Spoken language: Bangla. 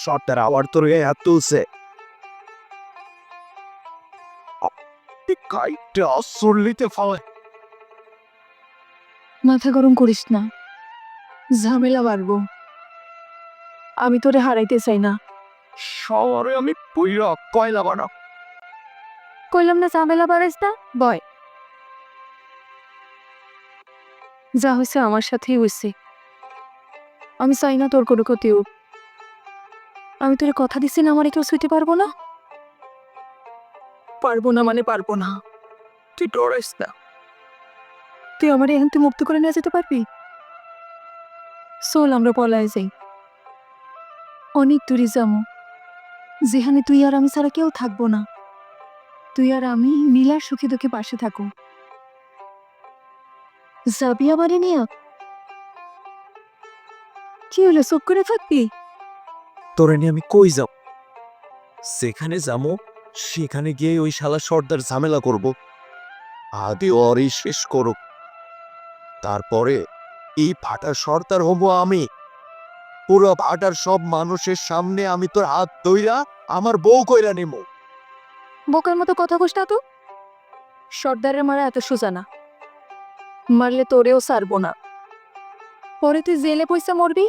সর্দার আবার তোর গায়ে হাত তুলছে। কাইটা সরলিতে ফলে। মাথা গরম করিস না, ঝামেলা বাড়বো। আমি তোরে হারাইতে চাই না। শহরে আমি পুইরা কয়লা বানা। কইলাম না ঝামেলা বাড়াইস না, বয়। যা হয়েছে আমার সাথেই হয়েছে। আমি চাই না তোর কোনো ক্ষতি হোক। আমি তোরে কথা দিচ্ছি না আমার কেউ ছুঁতে পারবো না। পারবো না মানে পারবো না। তুই ডরাইস না। তুই আমার এখান থেকে মুক্ত করে নিয়ে যেতে পারবি? চল আমরা পলায় যাই, অনেক দূরে যাবো, যেখানে তুই আর আমি ছাড়া কেউ থাকবো না। তুই আর আমি মিলার সুখে দুঃখে পাশে থাকো। যাবি আমারে নিয়ে? কি হলো, চুপ করে থাকবি? তোরে নিয়ে আমি কই যাব? সেখানে যাবো, সেখানে গিয়ে ওই শালা সর্দার ঝামেলা করব। আদি ওরই শেষ করুক, তারপরে এই ভাটার সর্দার হব আমি। পুরো ভাটার সব মানুষের সামনে আমি তোর হাত ধইরা আমার বউ কইরা নেব। বোকার মতো কথা কস না তো। সর্দারের মারা এত সোজা না, মারলে তোরেও সারবো না। পরে তুই জেলে পয়সা মরবি,